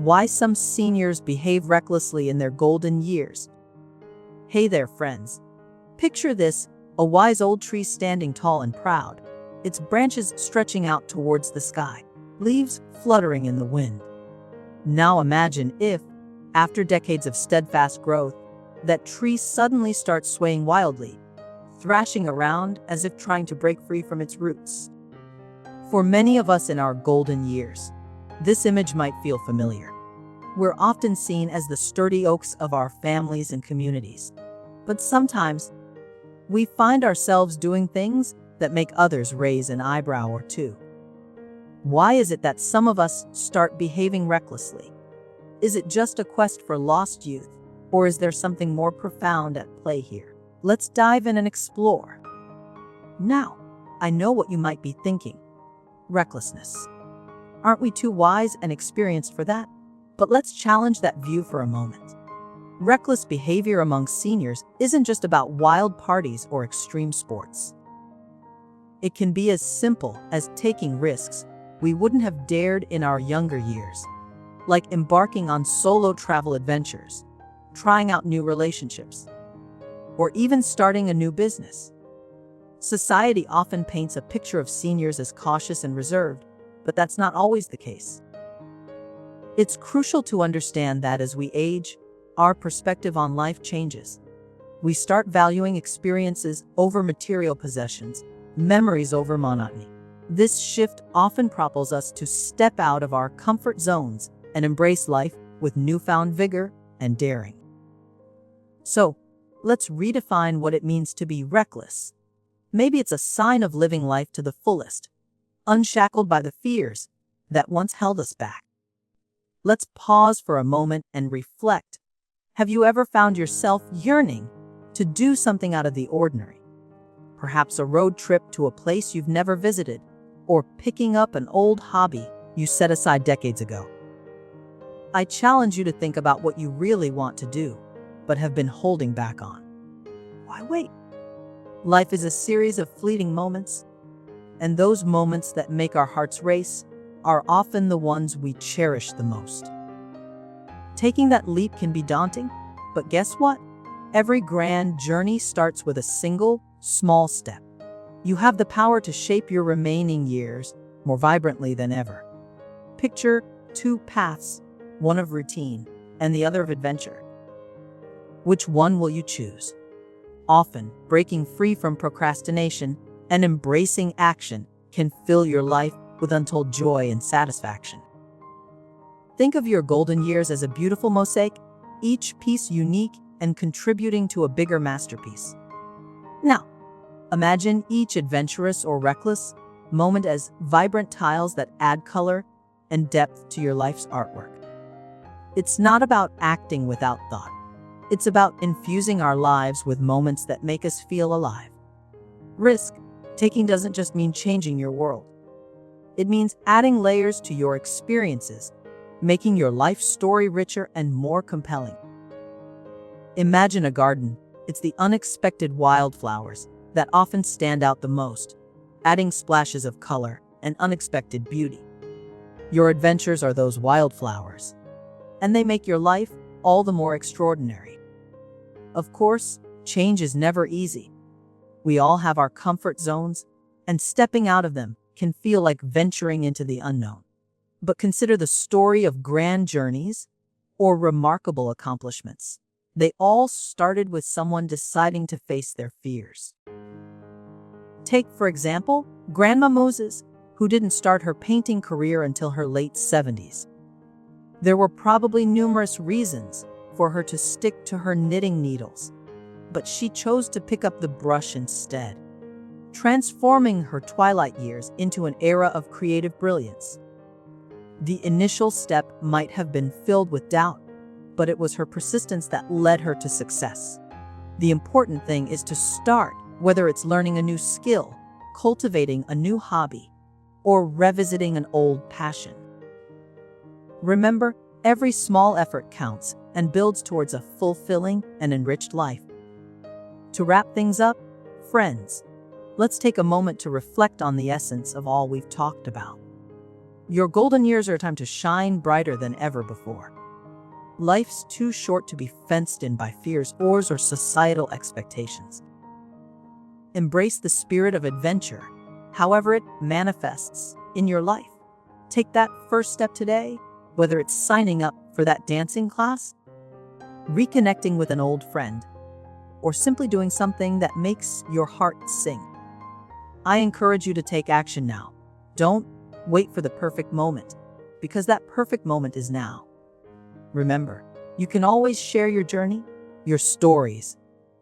Why some seniors behave recklessly in their golden years. Hey there, friends. Picture this, a wise old tree standing tall and proud, its branches stretching out towards the sky, leaves fluttering in the wind. Now imagine if, after decades of steadfast growth, that tree suddenly starts swaying wildly, thrashing around as if trying to break free from its roots. For many of us in our golden years, this image might feel familiar. We're often seen as the sturdy oaks of our families and communities. But sometimes, we find ourselves doing things that make others raise an eyebrow or two. Why is it that some of us start behaving recklessly? Is it just a quest for lost youth, or is there something more profound at play here? Let's dive in and explore. Now, I know what you might be thinking. Recklessness. Aren't we too wise and experienced for that? But let's challenge that view for a moment. Reckless behavior among seniors isn't just about wild parties or extreme sports. It can be as simple as taking risks we wouldn't have dared in our younger years, like embarking on solo travel adventures, trying out new relationships, or even starting a new business. Society often paints a picture of seniors as cautious and reserved, but that's not always the case. It's crucial to understand that as we age, our perspective on life changes. We start valuing experiences over material possessions, memories over monotony. This shift often propels us to step out of our comfort zones and embrace life with newfound vigor and daring. So, let's redefine what it means to be reckless. Maybe it's a sign of living life to the fullest, unshackled by the fears that once held us back. Let's pause for a moment and reflect. Have you ever found yourself yearning to do something out of the ordinary? Perhaps a road trip to a place you've never visited, or picking up an old hobby you set aside decades ago. I challenge you to think about what you really want to do, but have been holding back on. Why wait? Life is a series of fleeting moments, and those moments that make our hearts race are often the ones we cherish the most. Taking that leap can be daunting, but guess what? Every grand journey starts with a single, small step. You have the power to shape your remaining years more vibrantly than ever. Picture two paths, one of routine and the other of adventure. Which one will you choose? Often, breaking free from procrastination and embracing action can fill your life with untold joy and satisfaction. Think of your golden years as a beautiful mosaic, each piece unique and contributing to a bigger masterpiece. Now, imagine each adventurous or reckless moment as vibrant tiles that add color and depth to your life's artwork. It's not about acting without thought. It's about infusing our lives with moments that make us feel alive. Risk-taking doesn't just mean changing your world. It means adding layers to your experiences, making your life story richer and more compelling. Imagine a garden. It's the unexpected wildflowers that often stand out the most, adding splashes of color and unexpected beauty. Your adventures are those wildflowers, and they make your life all the more extraordinary. Of course, change is never easy. We all have our comfort zones, and stepping out of them can feel like venturing into the unknown. But consider the story of grand journeys or remarkable accomplishments. They all started with someone deciding to face their fears. Take, for example, Grandma Moses, who didn't start her painting career until her late 70s. There were probably numerous reasons for her to stick to her knitting needles, but she chose to pick up the brush instead, transforming her twilight years into an era of creative brilliance. The initial step might have been filled with doubt, but it was her persistence that led her to success. The important thing is to start, whether it's learning a new skill, cultivating a new hobby, or revisiting an old passion. Remember, every small effort counts and builds towards a fulfilling and enriched life. To wrap things up, friends, let's take a moment to reflect on the essence of all we've talked about. Your golden years are a time to shine brighter than ever before. Life's too short to be fenced in by fears, wars, or societal expectations. Embrace the spirit of adventure, however it manifests in your life. Take that first step today, whether it's signing up for that dancing class, reconnecting with an old friend, or simply doing something that makes your heart sing. I encourage you to take action now. Don't wait for the perfect moment, because that perfect moment is now. Remember, you can always share your journey, your stories,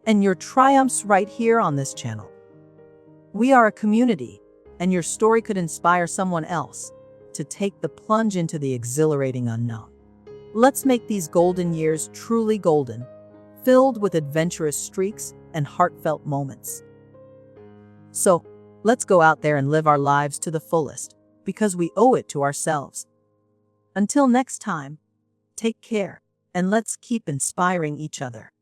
and your triumphs right here on this channel. We are a community, and your story could inspire someone else to take the plunge into the exhilarating unknown. Let's make these golden years truly golden, filled with adventurous streaks and heartfelt moments. So, let's go out there and live our lives to the fullest, because we owe it to ourselves. Until next time, take care, and let's keep inspiring each other.